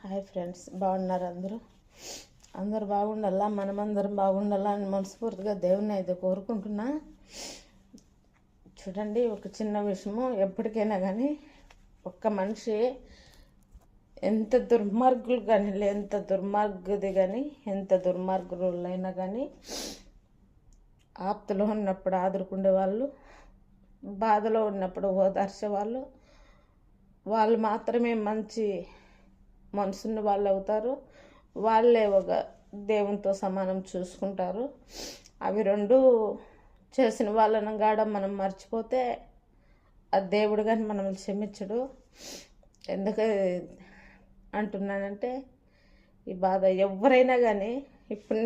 Hi friends, బాగున్నారు అందరూ బాగుండాలా, మనమందరం బాగుండాలా అని మనస్ఫూర్తిగా దేవుని అయితే కోరుకుంటున్నా. చూడండి, ఒక చిన్న విషయము, ఎప్పటికైనా కానీ ఒక్క మనిషి ఎంత దుర్మార్గులు కానీ ఎంత దుర్మార్గుది కానీ ఎంత దుర్మార్గులైనా కానీ ఆప్తులో ఉన్నప్పుడు ఆదురుకునే వాళ్ళు, బాధలో ఉన్నప్పుడు ఓదార్చే వాళ్ళు మాత్రమే మంచి మనసున్న వాళ్ళు అవుతారు. వాళ్ళే ఒక దేవునితో సమానం చూసుకుంటారు. అవి రెండు చేసిన వాళ్ళని గాడ మనం మర్చిపోతే ఆ దేవుడు కానీ మనల్ని క్షమించడు. ఎందుకు అంటున్నానంటే, ఈ బాధ ఎవరైనా కానీ, ఇప్పుడు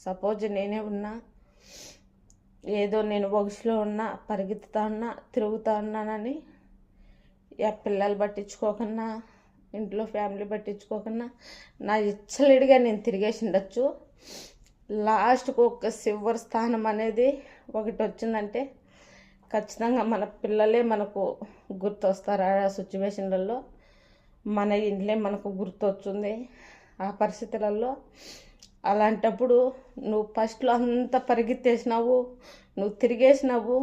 సపోజ్ నేనే ఉన్నా, ఏదో నేను బొగుసులో ఉన్నా, పరిగెత్తుతా ఉన్నా, తిరుగుతూ ఉన్నానని పిల్లలు పట్టించుకోకన్నా, ఇంట్లో ఫ్యామిలీ పట్టించుకోకన్నా నా ఇచ్చలేడిగా నేను తిరిగేసి ఉండొచ్చు. లాస్ట్కు ఒక చివరి స్థానం అనేది ఒకటి వచ్చిందంటే ఖచ్చితంగా మన పిల్లలే మనకు గుర్తొస్తారు. ఆ సిచ్యువేషన్లలో మన ఇంట్లో మనకు గుర్తొచ్చింది. ఆ పరిస్థితులలో అలాంటప్పుడు నువ్వు ఫస్ట్లో అంత పరిగెత్తేసినావు, నువ్వు తిరిగేసినావు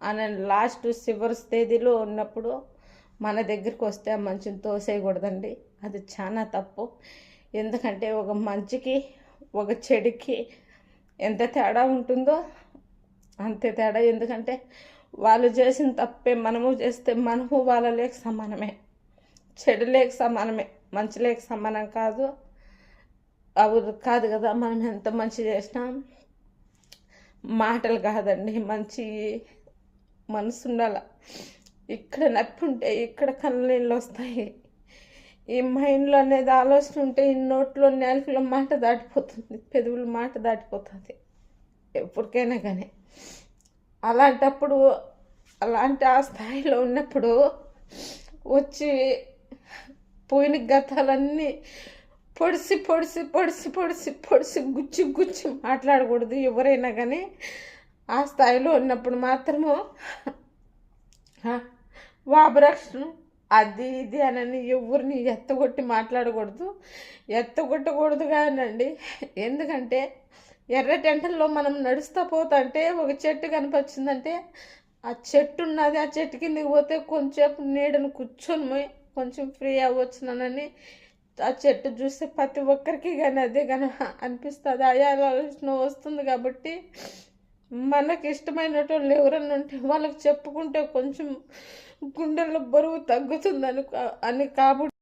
అనే లాస్ట్ చివరి తేదీలో ఉన్నప్పుడు మన దగ్గరికి వస్తే ఆ మంచిని తోసేయకూడదండి. అది చాలా తప్పు. ఎందుకంటే ఒక మంచికి ఒక చెడుకి ఎంత తేడా ఉంటుందో అంతే తేడా. ఎందుకంటే వాళ్ళు చేసిన తప్పే మనము చేస్తే మనము వాళ్ళ లేక సమానమే, చెడు లేక సమానమే, మంచి లేక సమానం కాదు. కాదు కదా. మనం ఎంత మంచి చేసినా మాటలు కాదండి, మంచి మనసు ఉండాల. ఇక్కడ నొప్పి ఉంటే ఇక్కడ కళ్ళనీళ్ళు వస్తాయి. ఈ మైండ్లో అనేది ఆలోచన ఉంటే ఈ నోట్లో నేలకలో మాట దాటిపోతుంది, పెదవులు మాట దాటిపోతుంది ఎప్పటికైనా కానీ. అలాంటప్పుడు అలాంటి ఆ స్థాయిలో ఉన్నప్పుడు వచ్చి పోయిన గతాలన్నీ పొడిసి పొడిసి పొడిసి పొడిసి పొడిసి గుచ్చి గుచ్చి మాట్లాడకూడదు ఎవరైనా కానీ. ఆ స్థాయిలో ఉన్నప్పుడు మాత్రము వాబరక్షణం అది ఇది అని ఎవరిని ఎత్తగొట్టి మాట్లాడకూడదు, ఎత్తగొట్టకూడదు కానండి. ఎందుకంటే ఎర్ర టెంటల్లో మనం నడుస్తూ పోతుంటే ఒక చెట్టు కనిపించిందంటే ఆ చెట్టు ఉన్నది, ఆ చెట్టు కిందకి పోతే కొంచెంసేపు నీడను కూర్చొని కొంచెం ఫ్రీ అవ్వచ్చునని ఆ చెట్టు చూస్తే ప్రతి ఒక్కరికి కానీ అదే కానీ అనిపిస్తుంది, అయా ఆలోచన వస్తుంది. కాబట్టి మనకి ఇష్టమైనటువంటి ఎవరన్నా ఉంటే వాళ్ళకి చెప్పుకుంటే కొంచెం గుండెల్లో బరువు తగ్గుతుందని కాబట్టి